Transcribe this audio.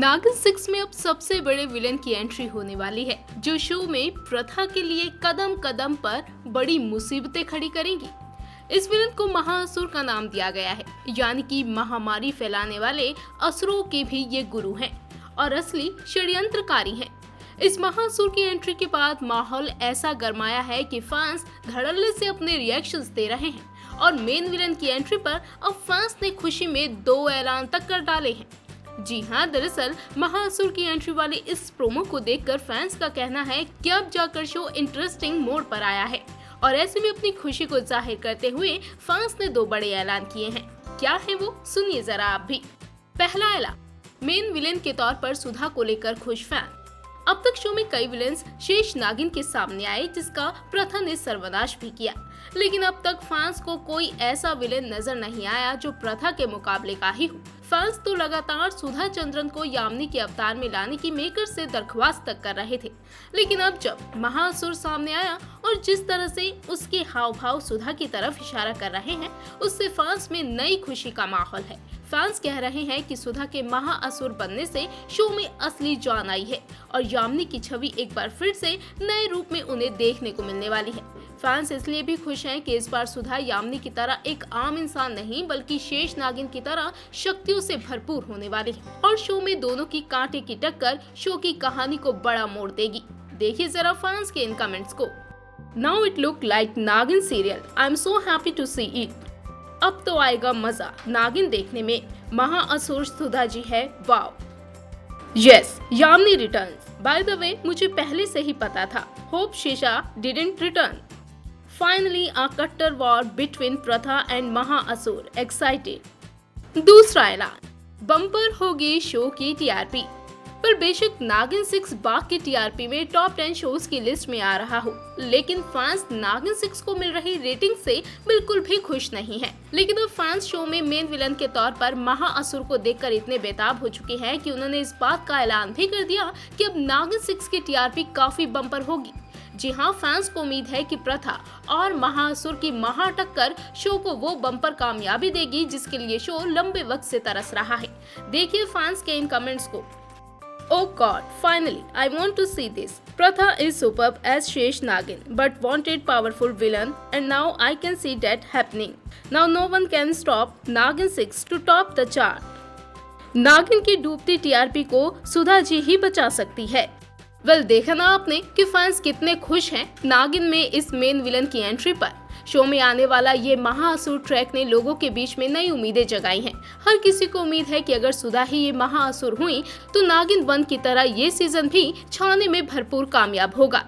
नागिन 6 में अब सबसे बड़े विलेन की एंट्री होने वाली है, जो शो में प्रथा के लिए कदम कदम पर बड़ी मुसीबतें खड़ी करेंगी। इस विलेन को महाअसुर का नाम दिया गया है, यानी कि महामारी फैलाने वाले असुरों के भी ये गुरु हैं और असली षड्यंत्रकारी हैं। इस महाअसुर की एंट्री के बाद माहौल ऐसा गरमाया है कि फैंस धड़ल्ले से अपने रिएक्शंस दे रहे हैं और मेन विलेन की एंट्री पर अब फैंस ने खुशी में 2 ऐलान तक कर डाले हैं। जी हाँ, दरअसल महाअसुर की एंट्री वाले इस प्रोमो को देखकर फैंस का कहना है कि अब जाकर शो इंटरेस्टिंग मोड पर आया है और ऐसे में अपनी खुशी को जाहिर करते हुए फैंस ने 2 बड़े ऐलान किए हैं। क्या है वो, सुनिए जरा आप भी। पहला ऐलान, मेन विलेन के तौर पर सुधा को लेकर खुश फैन। अब तक शो में कई विलेन्स शेष नागिन के सामने आए, जिसका प्रथा ने सर्वनाश भी किया, लेकिन अब तक फैंस को कोई ऐसा विलेन नजर नहीं आया जो प्रथा के मुकाबले का ही हो। फैंस तो लगातार सुधा चंद्रन को यामिनी के अवतार में लाने की मेकर से दरख्वास्त तक कर रहे थे, लेकिन अब जब महाअसुर सामने आया और जिस तरह से उसके हाव भाव सुधा की तरफ इशारा कर रहे हैं, उससे फैंस में नई खुशी का माहौल है। फैंस कह रहे हैं कि सुधा के महाअसुर बनने से शो में असली जान आई है और यामिनी की छवि एक बार फिर से नए रूप में उन्हें देखने को मिलने वाली है। फैंस इसलिए भी खुश हैं कि इस बार सुधा यामिनी की तरह एक आम इंसान नहीं, बल्कि शेष नागिन की तरह शक्तियों से भरपूर होने वाली है और शो में दोनों की कांटे की टक्कर शो की कहानी को बड़ा मोड़ देगी। देखिए जरा फैंस के इन कमेंट्स को। Now it look like Naagin serial, I am so happy to see it. अब तो आएगा मजा नागिन देखने में। महाअसुर सुधा जी है, wow. Yes, Yamini returns. By the way, मुझे पहले से ही पता था। Hope Shesha didn't return. Finally a कट्टर war between Pratha and Mahaasur, excited. दूसरा ऐलान, बम्पर होगी शो की टीआरपी। पर बेशक नागिन 6 बाघ की टीआरपी में टॉप 10 शोज की लिस्ट में आ रहा हो, लेकिन फैंस नागिन 6 को मिल रही रेटिंग से बिल्कुल भी खुश नहीं हैं। लेकिन अब फैंस शो में मेन विलन के तौर पर महाअसुर को देखकर इतने बेताब हो चुके हैं कि उन्होंने इस बात का ऐलान भी कर दिया कि अब नागिन 6 की टीआरपी काफी बम्पर होगी। जी हाँ, फैंस को उम्मीद है कि प्रथा और महाअसुर की महा टक्कर शो को वो बम्पर कामयाबी देगी जिसके लिए शो लंबे वक्त से तरस रहा है। देखिए फैंस के इन कमेंट्स को। Oh God, finally, I want to see this. Pratha is superb as Shesh Nagin, but wanted powerful villain, and now I can see that happening. Now no one can stop Nagin 6 to top the chart. नागिन की डूबती TRP को सुधा जी ही बचा सकती है। Well, देखा ना आपने कि फैंस कितने खुश हैं नागिन में इस मेन विलन की एंट्री पर। शो में आने वाला ये महाअसुर ट्रैक ने लोगों के बीच में नई उम्मीदें जगाई हैं। हर किसी को उम्मीद है कि अगर सुधा ही ये महाअसुर हुई तो नागिन 1 की तरह ये सीजन भी छाने में भरपूर कामयाब होगा।